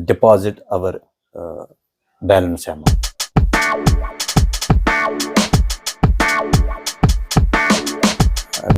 deposit our balance amount.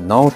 9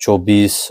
24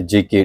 JK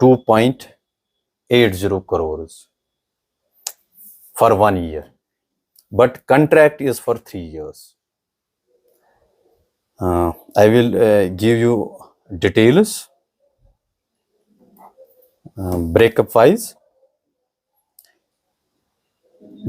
2.80 crores for 1 year, but contract is for 3 years. I will give you details breakup wise.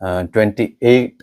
28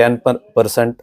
10%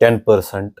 10%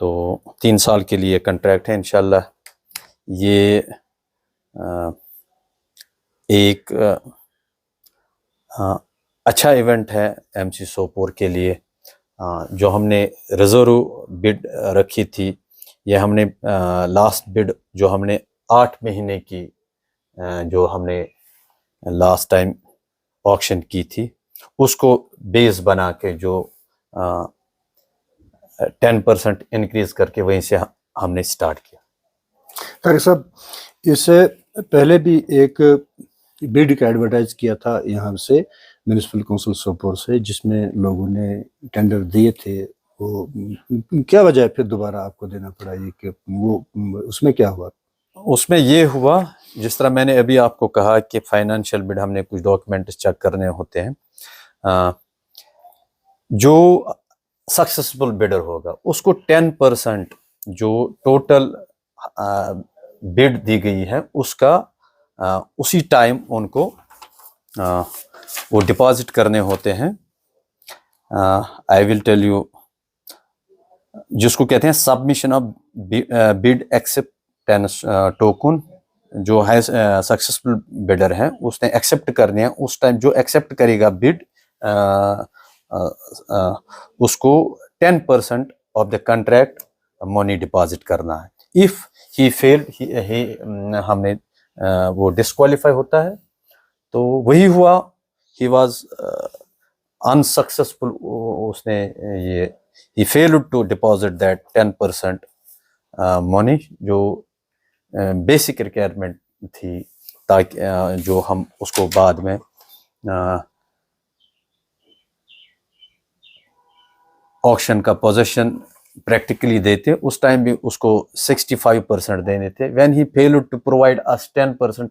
تو 3 سال کے لیے contract ہے انشاءاللہ. یہ ایک اچھا ایونٹ ہے ایم سی سوپور کے لیے. جو ہم نے ریزرو بڈ رکھی تھی، یہ ہم نے لاسٹ بڈ جو ہم نے 8 مہینے کی جو ہم نے لاسٹ ٹائم آکشن کی تھی، اس کو بیس بنا کے جو 10% انکریز کر کے وہیں سے ہم نے سٹارٹ کیا. طارق صاحب، اس سے پہلے بھی ایک بڈ کا ایڈورٹائز کیا تھا یہاں سے میونسپل کونسل سوپور سے، جس میں لوگوں نے ٹینڈر دیے تھے. وہ کیا وجہ ہے پھر دوبارہ آپ کو دینا پڑا یہ، کہ وہ اس میں کیا ہوا؟ اس میں یہ ہوا، جس طرح میں نے ابھی آپ کو کہا کہ فائنینشیل بڈ ہم نے کچھ ڈاکیومنٹس چیک کرنے ہوتے ہیں. جو سکسیسفل بڈر ہوگا اس کو 10% جو ٹوٹل بڈ دی گئی ہے اس کا اسی ٹائم ان کو وہ ڈپازٹ کرنے ہوتے ہیں. آئی ول ٹیل یو، جس کو کہتے ہیں submission of bid acceptance token. جو ہے سکسیسفل بڈر ہے اس نے ایکسیپٹ کرنے ہیں، اس ٹائم جو ایکسیپٹ کرے گا بڈ اس کو 10% of the contract money deposit کرنا ہے. اف ہی فیل، ہم نے وہ ڈسکوالیفائی ہوتا ہے. تو وہی ہوا، ہی واز انسکسیسفل. اس نے یہ ہی فیلڈ ٹو ڈپازٹ دیٹ 10% منی، جو بیسک ریکوائرمنٹ تھی، تاکہ جو ہم اس کو بعد میں آکشن کا پوزیشن پریکٹیکلی دیتے. اس ٹائم بھی اس کو 65% دینے تھے. When he failed to provide اس 10%,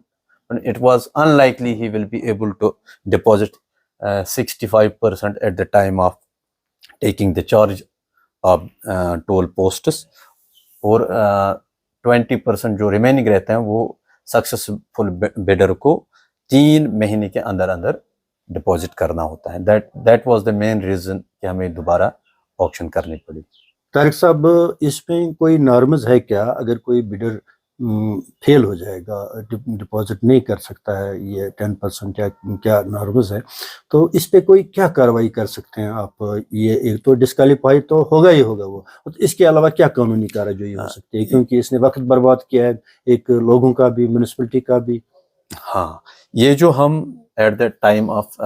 it was unlikely he will be able to deposit 65% at the time of taking the charge of toll posts. اور 20% جو ریمیننگ رہتے ہیں وہ سکسیسفل بڈر کو 3 مہینے کے اندر اندر ڈپازٹ کرنا ہوتا ہے. That was the main reason کہ ہمیں دوبارہ آکشن کرنی پڑی. طارق صاحب، اس میں کوئی نارمز ہے کیا؟ اگر کوئی بڈر فیل ہو جائے گا، ڈپازٹ نہیں کر سکتا ہے یہ 10% یا کیا نارمز ہے، تو اس پہ کوئی کیا کارروائی کر سکتے ہیں آپ؟ یہ ایک تو ڈسکوالیفائی تو ہوگا ہی ہوگا وہ، اس کے علاوہ کیا قانونی کارروائی ہو سکتی ہے؟ کیونکہ اس نے وقت برباد کیا ہے، ایک لوگوں کا بھی، میونسپلٹی کا بھی. ہاں، یہ جو ہم at the time of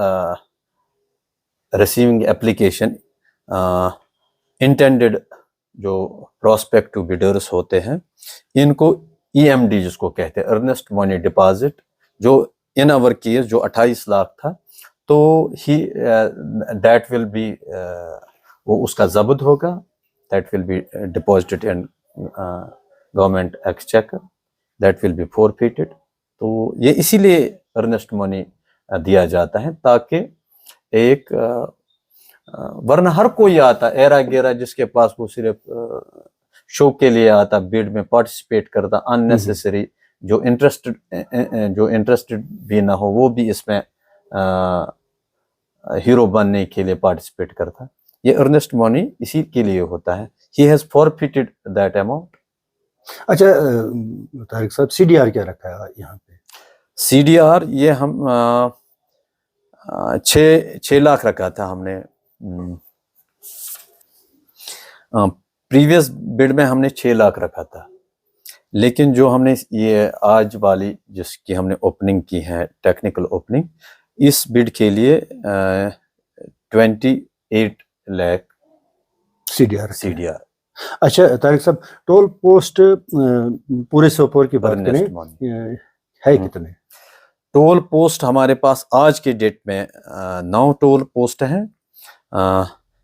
receiving application intended جو پراسپیکٹو بڈرس ہوتے ہیں، ان کو ای ایم ڈی جس کو کہتے ہیں، ارنسٹ منی ڈپازٹ، جو ان آور کیس جو 28 لاکھ تھا، تو ہی دیٹ ول بی، وہ اس کا ضبط ہوگا، that will be deposited in government exchequer, that will be forfeited. تو یہ اسی لیے ارنسٹ منی دیا جاتا ہے، تاکہ ایک ورنہ ہر کوئی آتا ایرا گیرا جس کے پاس وہ صرف شو کے لیے آتا، بڈ میں پارٹیسپیٹ کرتا، اننیسیسری جو انٹرسٹڈ بھی نہ ہو وہ بھی اس میں ہیرو بننے کے لیے پارٹیسپیٹ کرتا. یہ ارنسٹ منی اسی کے لیے ہوتا ہے. He has forfeited that amount. اچھا طارق صاحب، سی ڈی آر کیا رکھا ہے یہاں پہ؟ سی ڈی آر یہ ہم 6 لاکھ رکھا تھا ہم نے. پریویس بڈ میں ہم نے 6 لاکھ رکھا تھا، لیکن جو ہم نے یہ آج والی جس کی ہم نے اوپننگ کی ہے، ٹیکنیکل اوپننگ، اس بڈ کے لیے 28 لاکھ سی ڈی آر. اچھا طارق صاحب، ٹول پوسٹ پورے سوپور کی بات کریں ہے کتنے؟ ٹول پوسٹ ہمارے پاس آج کے ڈیٹ میں 9 ٹول پوسٹ ہیں،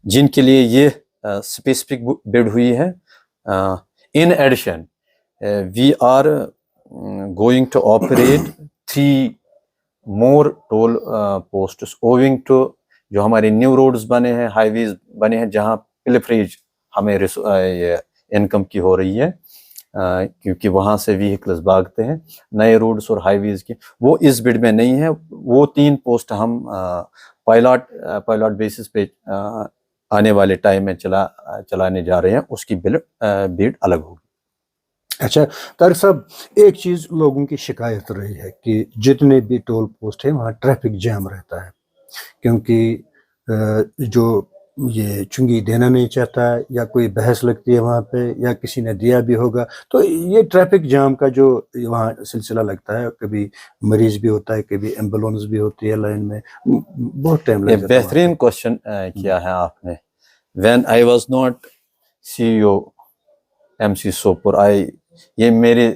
جن کے لیے یہ اسپیسیفک بڈ ہوئی ہے. In addition we are going to operate 3 more toll posts owing to جو ہمارے نیو روڈز بنے ہیں، ہائی ویز بنے ہیں، جہاں پلفریج ہمیں انکم کی ہو رہی ہے، کیونکہ وہاں سے ویہیکلز بھاگتے ہیں. نئے روڈز اور ہائی ویز کی وہ اس بڈ میں نہیں ہے. وہ 3 پوسٹ ہم پائلاٹ بیسس پہ آنے والے ٹائم میں چلانے جا رہے ہیں اس کی بیڈ الگ ہوگی. اچھا طارق صاحب، ایک چیز لوگوں کی شکایت رہی ہے کہ جتنے بھی ٹول پوسٹ ہیں وہاں ٹریفک جام رہتا ہے، کیونکہ جو یہ چنگی دینا نہیں چاہتا ہے یا کوئی بحث لگتی ہے وہاں پہ یا کسی نے دیا بھی ہوگا، تو یہ ٹریفک جام کا جو وہاں سلسلہ لگتا ہے، کبھی مریض بھی ہوتا ہے، کبھی ایمبولینس بھی ہوتی ہے لائن میں، بہت ٹائم لگ یہ جاتا ہے. بہترین کوشچن کیا ہے آپ نے. When I was not CEO MC Sopore, یہ میرے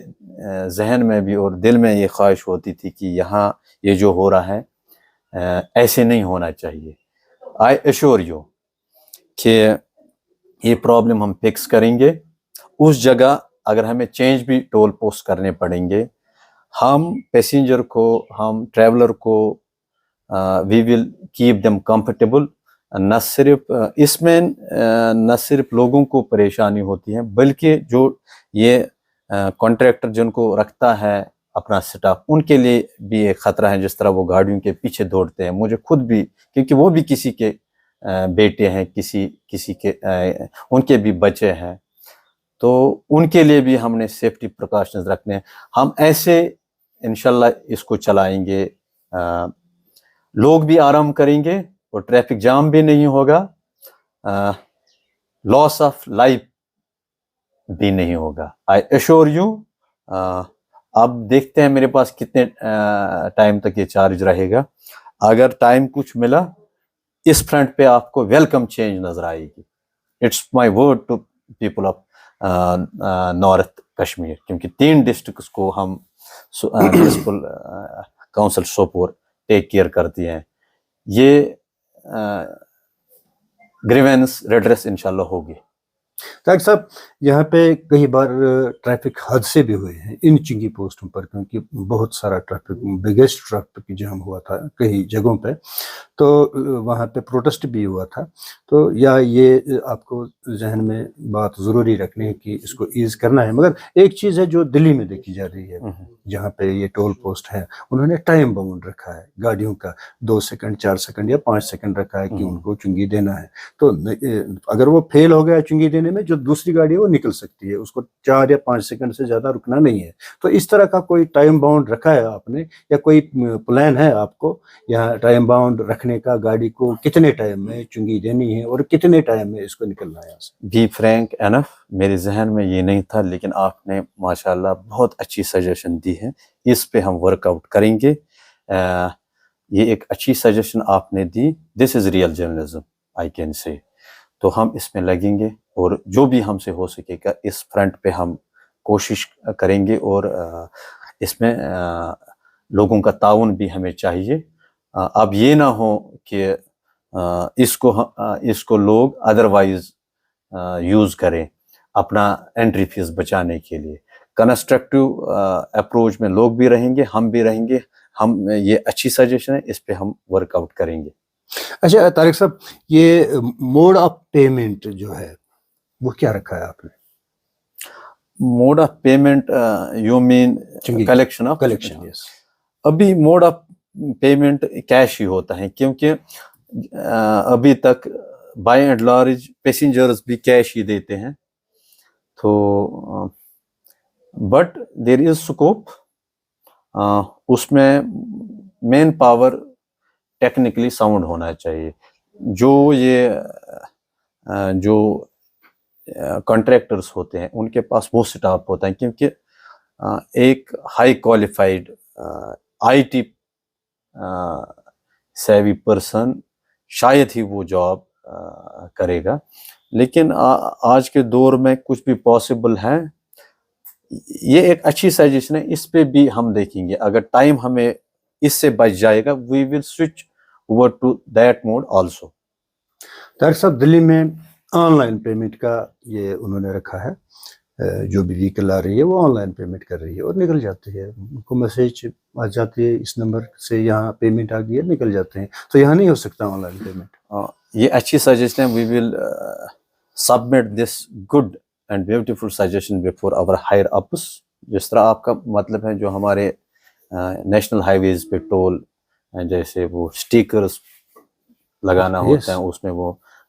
ذہن میں بھی اور دل میں یہ خواہش ہوتی تھی کہ یہاں یہ جو ہو رہا ہے ایسے نہیں ہونا چاہیے. آئی ایشور یو کہ یہ پرابلم ہم فکس کریں گے. اس جگہ اگر ہمیں چینج بھی ٹول پوسٹ کرنے پڑیں گے، ہم پیسنجر کو، ہم ٹریولر کو وی ول کیپ دیم کمفرٹیبل. نہ صرف اس میں نہ صرف لوگوں کو پریشانی ہوتی ہے بلکہ جو یہ کانٹریکٹر جن کو رکھتا ہے اپنا سٹاف، ان کے لیے بھی ایک خطرہ ہے. جس طرح وہ گاڑیوں کے پیچھے دوڑتے ہیں، مجھے خود بھی، کیونکہ وہ بھی کسی کے بیٹے ہیں، کسی کے ان کے بھی بچے ہیں، تو ان کے لیے بھی ہم نے سیفٹی پریکاشنز رکھنے ہیں. ہم ایسے انشاءاللہ اس کو چلائیں گے، لوگ بھی آرام کریں گے اور ٹریفک جام بھی نہیں ہوگا، لاس آف لائف بھی نہیں ہوگا. آئی ایشور یو. اب دیکھتے ہیں میرے پاس کتنے ٹائم تک یہ چارج رہے گا. اگر ٹائم کچھ ملا، اس فرنٹ پہ آپ کو ویلکم چینج نظر آئے گی. It's my word to people of North Kashmir, کیونکہ 3 ڈسٹرکٹس کو ہم municipal council Sopore take care کرتی ہیں. یہ گریوینس ریڈریس انشاءاللہ ہوگی. طارق صاحب، یہاں پہ کئی بار ٹریفک حادثے بھی ہوئے ہیں ان چنگی پوسٹوں پر، کیونکہ بہت سارا ٹریفک، بگیسٹ ٹریفک جام ہوا تھا کئی جگہوں پہ، تو وہاں پہ پروٹیسٹ بھی ہوا تھا. تو یا یہ آپ کو ذہن میں بات ضروری رکھنی ہے کہ اس کو ایز کرنا ہے. مگر ایک چیز ہے جو دلی میں دیکھی جا رہی ہے، جہاں پہ یہ ٹول پوسٹ ہے، انہوں نے ٹائم باؤنڈ رکھا ہے گاڑیوں کا، 2 سیکنڈ 4 سیکنڈ یا 5 سیکنڈ رکھا ہے کہ ان کو چنگی دینا ہے. تو اگر وہ فیل ہو گیا چنگی دینے میں، جو دوسری گاڑی ہے وہ نکل سکتی ہے، اس کو 4 یا 5 سیکنڈ سے زیادہ رکنا نہیں ہے. تو اس طرح کا کوئی ٹائم باؤنڈ رکھا ہے آپ نے، یا کوئی پلان ہے آپ کو یہاں ٹائم باؤنڈ رکھنے کا، گاڑی کو کتنے ٹائم میں چنگی دینی ہے اور کتنے ٹائم میں اس کو نکلنا ہے؟ بی فرینک انف، میرے ذہن میں یہ نہیں تھا، لیکن آپ نے ماشاءاللہ بہت اچھی سجیشن دی ہے. اس پہ ہم ورک آؤٹ کریں گے. یہ ایک اچھی سجیشن آپ نے دی. This is real journalism I can say. تو ہم اس میں لگیں گے اور جو بھی ہم سے ہو سکے گا اس فرنٹ پہ ہم کوشش کریں گے، اور اس میں لوگوں کا تعاون بھی ہمیں چاہیے. اب یہ نہ ہو کہ اس کو لوگ ادروائز یوز کریں اپنا انٹری فیس بچانے کے لیے. کنسٹرکٹیو اپروچ میں لوگ بھی رہیں گے، ہم بھی رہیں گے. ہم یہ اچھی سجیشن ہے، اس پہ ہم ورک آؤٹ کریں گے. اچھا طارق صاحب، یہ موڈ آف پیمنٹ جو ہے وہ کیا رکھا ہے آپ نے؟ Mode of payment you mean collection of? Collection, yes. ابھی موڈ آف پیمنٹ کیش ہی ہوتا ہے، کیونکہ ابھی تک بائی اینڈ لارج پیسنجرز بھی کیش ہی دیتے ہیں. تو بٹ دیر از اسکوپ، اس میں مین پاور ٹیکنیکلی ساؤنڈ ہونا چاہیے. جو کانٹریکٹرز ہوتے ہیں ان کے پاس وہ سٹاف ہوتا ہے، کیونکہ ایک high qualified IT savvy person شاید ہی وہ جاب کرے گا. لیکن آج کے دور میں کچھ بھی پاسبل ہے. یہ ایک اچھی سجیشن ہے، اس پہ بھی ہم دیکھیں گے. اگر ٹائم ہمیں اس سے بچ جائے گا، we will switch over to that mode also. Tariq sahib, Delhi میں آن لائن پیمنٹ کا یہ انہوں نے رکھا ہے، جو بھی وہیکل آ رہی ہے وہ آن لائن پیمنٹ کر رہی ہے اور نکل جاتی ہے. ان کو میسیج آ جاتی ہے اس نمبر سے یہاں پیمنٹ آ گئی ہے، نکل جاتے ہیں. تو یہاں نہیں ہو سکتا آن لائن پیمنٹ؟ یہ اچھی سجیشن ہے. We will submit this good and beautiful suggestion before our higher ups. جس طرح آپ کا مطلب ہے، جو ہمارے نیشنل ہائی ویز پہ ٹول جیسے وہ اسٹیکرز لگانا ہوتا ہے، اس میں وہ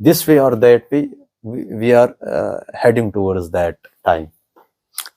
this way or that way we are heading towards that time.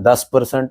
10%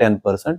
10%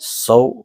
100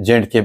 J&K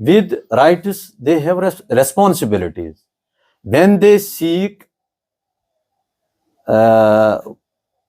with rights they have responsibilities. When they seek,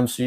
MC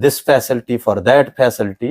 this facility for that facility,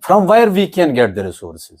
from where we can get the resources?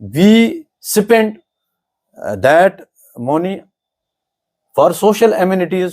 we spend that money for social amenities।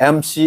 MC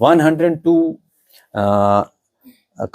102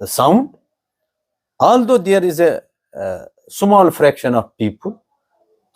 sound, although there is a small fraction of people,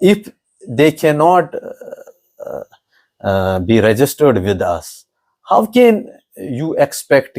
If they cannot be registered with us, how can you expect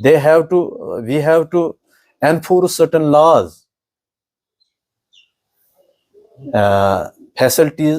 We have to enforce certain laws. Facilities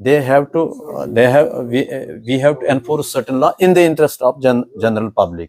we have to enforce certain law in the interest of general public.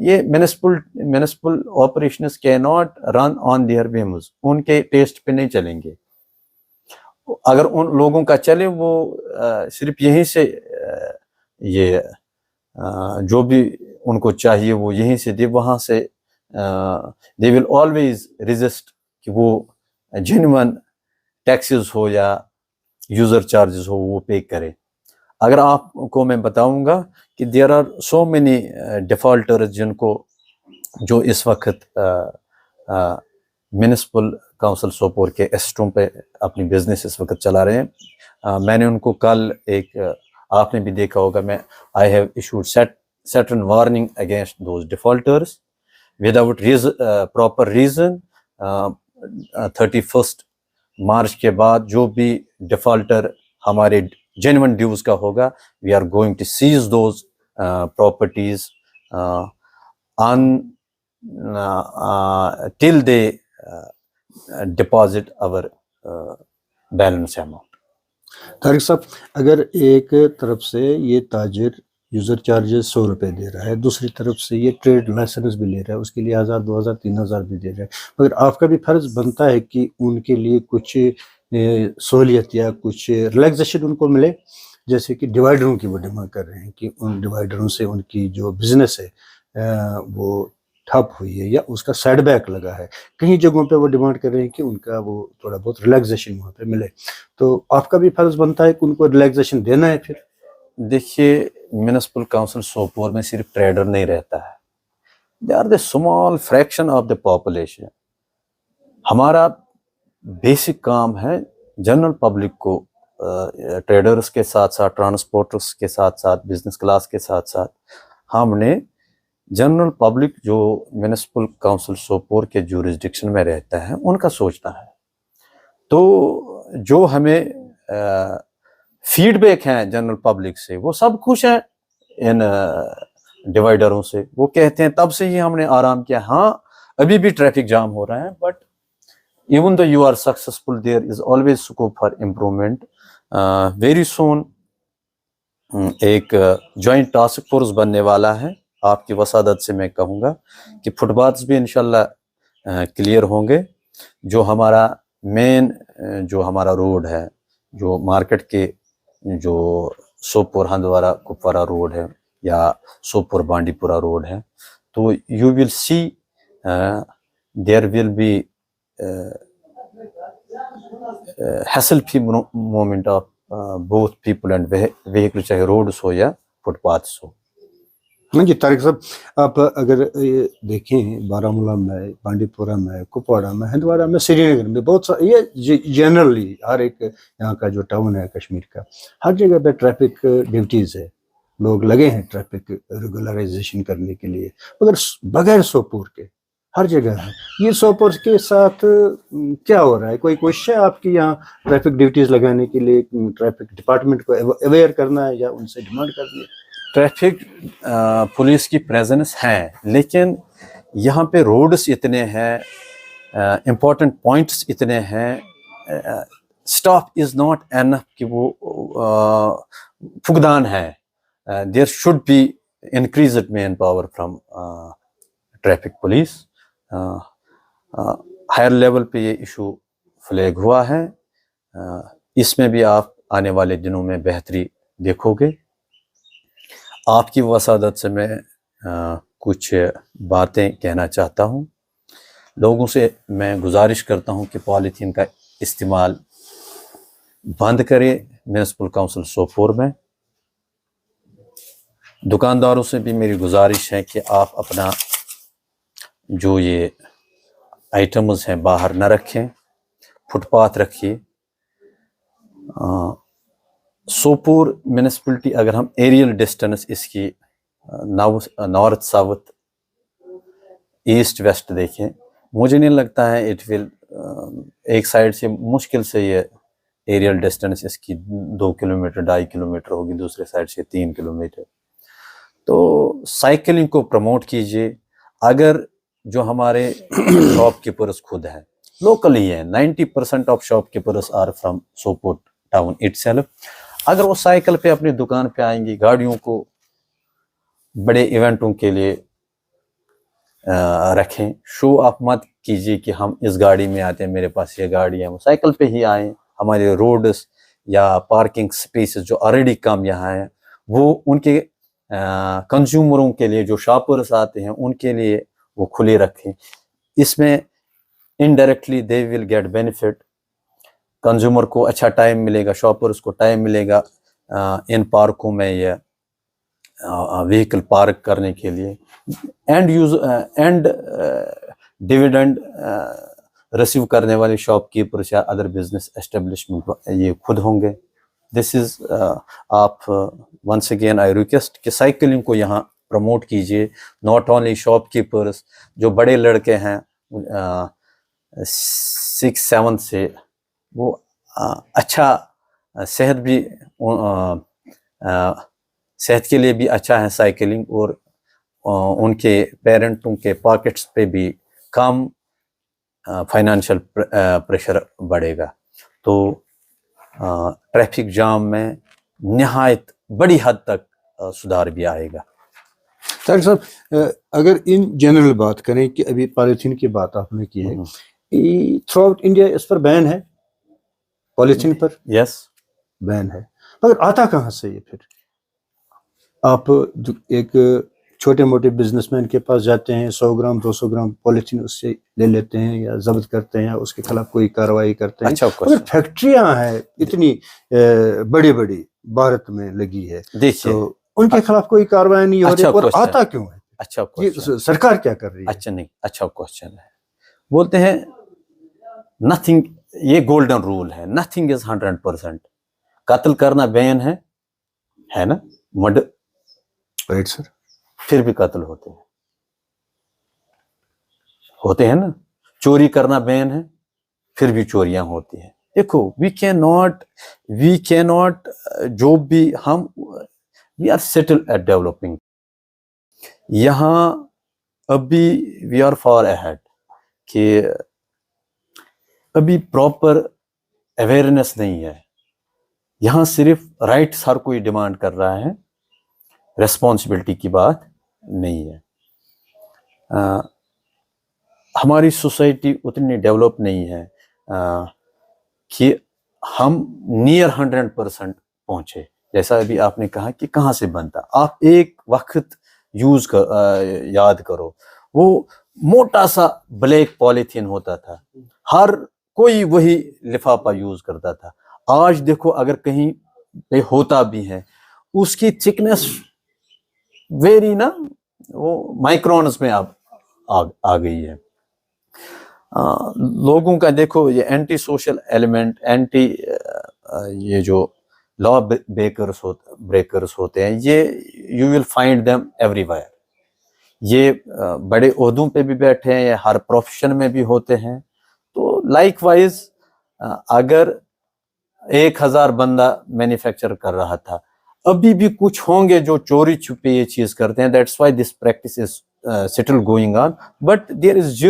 یہ municipal operations کی not run on their whims, ان کے test پہ نہیں چلیں گے. اگر ان لوگوں کا چلے وہ صرف یہیں سے یہ جو بھی ان کو چاہیے وہ یہیں سے دے، وہاں سے دے ول آلویز ریزسٹ کہ وہ جینون ٹیکسز ہو یا یوزر چارجز ہو وہ پے کرے. اگر آپ کو میں بتاؤں گا کہ there are so many defaulters جن کو جو اس وقت میونسپل کونسل سوپور کے ایسٹوں پہ اپنی بزنس اس وقت چلا رہے ہیں. میں نے ان کو کل ایک آپ نے بھی دیکھا ہوگا، میں I have issued certain warning against those defaulters without proper reason. 31 March کے بعد جو بھی ڈیفالٹر ہمارے جینون ڈیوز کا ہوگا we are going to seize those properties till they deposit our balance amount. Tariq صاحب، اگر ایک طرف سے یہ تاجر یوزر چارجز 100 روپے دے رہا ہے، دوسری طرف سے یہ ٹریڈ لائسنس بھی لے رہا ہے، اس کے لیے 1000 2000 3000 بھی دے رہا ہے، مگر آپ کا بھی فرض بنتا ہے کہ ان کے لیے کچھ سہولیت یا کچھ ریلیکسیشن ان کو ملے. جیسے کہ ڈیوائڈروں کی وہ ڈیمانڈ کر رہے ہیں کہ ان ڈیوائڈروں سے ان کی جو بزنس ہے وہ ٹھپ ہوئی ہے یا اس کا سائڈ بیک لگا ہے. کہیں جگہوں پہ وہ ڈیمانڈ کر رہے ہیں کہ ان کا وہ تھوڑا بہت ریلیکسیشن وہاں پہ ملے. تو آپ کا بھی فرض بنتا ہے کہ ان کو ریلیکسیشن دینا ہے. پھر دیکھیے میونسپل کونسل سوپور میں صرف ٹریڈر نہیں رہتا ہے، they are the small fraction of the population. ہمارا بیسک کام ہے جنرل پبلک کو ٹریڈرز کے ساتھ ساتھ ٹرانسپورٹرز کے ساتھ ساتھ بزنس کلاس کے ساتھ ساتھ ہم نے جنرل پبلک جو میونسپل کونسل سوپور کے جورسڈکشن میں رہتا ہے ان کا سوچنا ہے. تو جو ہمیں فیڈ بیک ہیں جنرل پبلک سے وہ سب خوش ہیں ان ڈیوائڈروں سے. وہ کہتے ہیں تب سے ہی ہم نے آرام کیا. ہاں ابھی بھی ٹریفک جام ہو رہا ہے but even though you are successful there is always scope for improvement. Very soon ایک جوائنٹ ٹاسک فورس بننے والا ہے. آپ کی وسادت سے میں کہوں گا کہ فٹ پاتھس بھی انشاءاللہ کلیئر ہوں گے. جو ہمارا مین جو ہمارا روڈ ہے جو مارکیٹ کے جو سوپور ہندوارہ کپوارہ روڈ ہے یا سوپور بانڈی پورہ روڈ ہے تو you will see there will be hassle free movement of both people and vehicle، چاہے روڈز ہو یا فٹ پاتھس ہو. ہاں جی طارق صاحب، آپ اگر دیکھیں بارہمولہ میں، بانڈی پورہ میں، کپواڑہ میں، ہندوارہ میں، سری نگر میں، بہت سارے یہ جنرلی ہر ایک یہاں کا جو ٹاؤن ہے کشمیر کا ہر جگہ پہ ٹریفک ڈیوٹیز ہے. لوگ لگے ہیں ٹریفک ریگولرائزیشن کرنے کے لیے، مگر بغیر سوپور کے ہر جگہ ہے. یہ سوپور کے ساتھ کیا ہو رہا ہے؟ کوئی کوشش ہے آپ کی یہاں ٹریفک ڈیوٹیز لگانے کے لیے، ٹریفک ڈپارٹمنٹ کو اویئر کرنا ہے یا ان سے ڈیمانڈ کرنی ہے؟ ٹریفک پولیس کی پریزنس ہے لیکن یہاں پہ روڈز اتنے ہیں، امپورٹنٹ پوائنٹس اتنے ہیں، اسٹاف از ناٹ اینف کہ وہ فقدان ہے. There should be increased manpower from traffic police. Higher level پہ یہ ایشو فلیگ ہوا ہے. اس میں بھی آپ آنے والے دنوں میں بہتری دیکھو گے. آپ کی وسادت سے میں کچھ باتیں کہنا چاہتا ہوں. لوگوں سے میں گزارش کرتا ہوں کہ پالیتھین کا استعمال بند کرے میونسپل کونسل سوپور میں. دکانداروں سے بھی میری گزارش ہے کہ آپ اپنا جو یہ آئٹمز ہیں باہر نہ رکھیں، فٹ پاتھ رکھیے. سوپور میونسپلٹی اگر ہم ایریل ڈسٹنس اس کی نارتھ ساؤتھ ایسٹ ویسٹ دیکھیں، مجھے نہیں لگتا ہے اٹ ول ایک سائڈ سے مشکل سے یہ ایریل ڈسٹنس اس کی 2 کلومیٹر 2.5 کلومیٹر ہوگی، دوسرے سائڈ سے 3 کلومیٹر. تو سائیکلنگ کو پروموٹ کیجیے. اگر جو ہمارے شاپ کیپرز خود ہیں لوکل ہی ہیں، 90% of shopkeepers are from Sopore town itself. اگر وہ سائیکل پہ اپنی دکان پہ آئیں گی، گاڑیوں کو بڑے ایونٹوں کے لیے رکھیں. شو آف مت کیجیے کہ ہم اس گاڑی میں آتے ہیں, میرے پاس یہ گاڑی ہے. وہ سائیکل پہ ہی آئیں. ہمارے روڈز یا پارکنگ سپیسز جو آلریڈی کم یہاں ہیں, وہ ان کے کنزیومروں کے لیے, جو شاپرز آتے ہیں ان کے لیے وہ کھلے رکھیں. اس میں indirectly they will get benefit. Consumer کو اچھا ٹائم ملے گا, شاپرز کو ٹائم ملے گا ان پارکوں میں یا وہیکل پارک کرنے کے لیے. اینڈ ڈویڈنڈ ریسیو کرنے والے شاپ کیپرس یا ادر بزنس اسٹیبلشمنٹ یہ خود ہوں گے. دس از آپ ونس اگین آئی ریکویسٹ کہ سائیکلنگ کو یہاں پروموٹ کیجیے. ناٹ اونلی شاپ کیپرس, جو بڑے لڑکے ہیں 6-7 سے, وہ اچھا صحت بھی صحت کے لیے بھی اچھا ہے سائیکلنگ, اور ان کے پیرنٹوں کے پاکٹس پہ بھی کم فائنانشیل پریشر بڑھے گا. تو ٹریفک جام میں نہایت بڑی حد تک سدھار بھی آئے گا. طاہر صاحب, اگر ان جنرل بات کریں کہ ابھی پالیتھین کی بات آپ نے کی ہے, تھرو آؤٹ انڈیا اس پر بین ہے, پالیتھین پر یس بین ہے, مگر آتا کہاں سے یہ پھر؟ آپ ایک چھوٹے موٹے بزنس مین کے پاس جاتے ہیں, 100 گرام 200 گرام پالیتھین اس سے لے لیتے ہیں یا ضبط کرتے ہیں, اس کے خلاف کوئی کارروائی کرتے ہیں. اچھا مگر فیکٹریاں ہیں اتنی بڑی بڑی بھارت میں لگی ہے, تو ان کے خلاف کوئی کارروائی نہیں ہو رہی, اور آتا کیوں ہے؟ اچھا یہ سرکار کیا کر رہی ہے؟ اچھا نہیں, اچھا کوشچن ہے. بولتے ہیں نتھنگ, یہ گولڈن رول ہے, نتھنگ از 100%. قتل کرنا بین ہے نا, مرڈر, رائٹ سر, پھر بھی قتل ہوتے ہیں نا. چوری کرنا بین ہے, پھر بھی چوریاں ہوتی ہیں. دیکھو وی کی ناٹ جو بھی ہم we are settle at developing. یہاں ابھی وی آر فار اہیڈ کہ ابھی پراپر اویئرنیس نہیں ہے. یہاں صرف رائٹس ہر کوئی ڈیمانڈ کر رہا ہے, ریسپانسبلٹی کی بات نہیں ہے. ہماری سوسائٹی اتنی ڈیولپ نہیں ہے کہ ہم نیئر 100% پہنچے. جیسا ابھی آپ نے کہا کہ کہاں سے بنتا, آپ ایک وقت یاد کرو, وہ موٹا سا بلیک پالیتھین ہوتا تھا, ہر کوئی وہی لفافہ یوز کرتا تھا. آج دیکھو اگر کہیں پہ ہوتا بھی ہے, اس کی تھکنیس ویری نا, وہ مائکرونز میں اب آ گئی ہے. لوگوں کا دیکھو یہ اینٹی سوشل ایلیمنٹ, اینٹی یہ جو لا بریکرز ہوتے ہیں, یہ you will find them every where. یہ بڑے عہدوں پہ بھی بیٹھے ہیں, یا ہر پروفیشن میں بھی ہوتے ہیں. تو لائک وائز اگر 1000 بندہ مینوفیکچر کر رہا تھا, ابھی بھی کچھ ہوں گے جو چوری چھپے یہ چیز کرتے ہیں. That's why this practice is still going on, but there is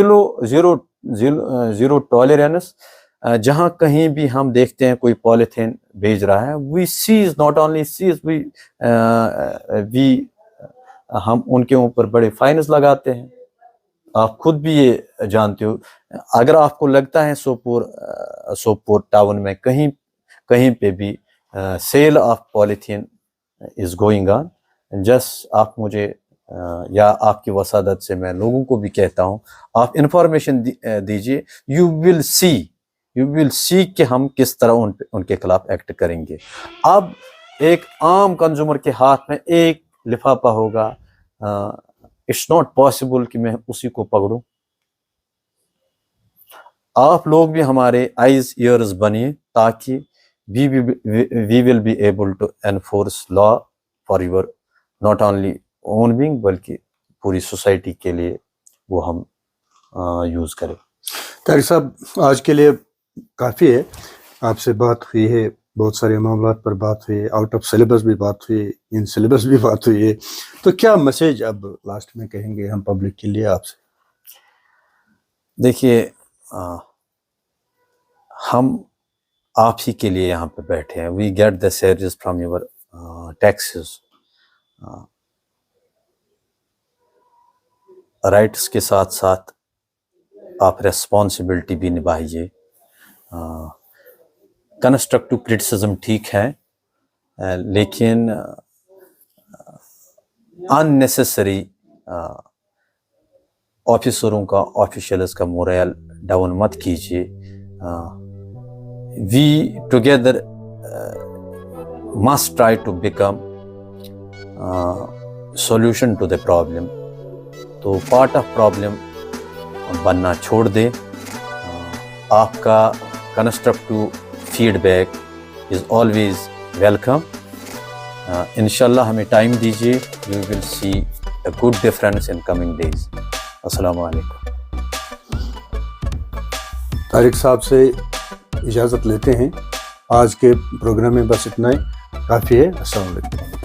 zero tolerance. جہاں کہیں بھی ہم دیکھتے ہیں کوئی پالیتھین بھیج رہا ہے, وی سیز, ناٹ اونلی سیز, ہم ان کے اوپر بڑے فائنز لگاتے ہیں. آپ خود بھی یہ جانتے ہو. اگر آپ کو لگتا ہے سوپور ٹاؤن میں کہیں پہ بھی sale of polythene is going on, just آپ مجھے یا آپ کی وسادت سے میں لوگوں کو بھی کہتا ہوں, آپ انفارمیشن دیجیے. یو ول سی کہ ہم کس طرح ان کے خلاف ایکٹ کریں گے. اب ایک عام کنزیومر کے ہاتھ میں ایک لفافہ ہوگا, اٹس ناٹ پاسبل کہ میں اسی کو پکڑوں. آپ لوگ بھی ہمارے آئیز ایئرز بنیے, تاکہ we will be able to enforce law for your not only own being بلکہ پوری سوسائٹی کے لیے وہ ہم یوز کریں. طاہر صاحب, آج کے لیے کافی ہے. آپ سے بات ہوئی ہے, بہت سارے معاملات پر بات ہوئی ہے, آؤٹ آف سلیبس بھی بات ہوئی, ان سلیبس بھی بات ہوئی ہے. تو کیا میسیج اب لاسٹ میں کہیں گے ہم پبلک کے لیے آپ سے؟ دیکھیے, ہم آپ ہی کے لیے یہاں پہ بیٹھے ہیں. We get the salaries from your taxes. Rights کے ساتھ ساتھ آپ ریسپانسبلٹی بھی نبھائیے. کنسٹرکٹیو کرٹیسزم ٹھیک ہے لیکن ان نیسیسری آفیسروں کا آفیشلز کا مورائل ڈاؤن مت کیجیے. وی together must try to become solution to the problem. تو part of problem بننا چھوڑ دے. آپ کا constructive feedback is always welcome. انشاءاللہ ہمیں ٹائم دیجیے. You will see a good difference in coming days. السلام علیکم. طارق صاحب سے اجازت لیتے ہیں. آج کے پروگرام میں بس اتنا ہی کافی ہے. السلام علیکم.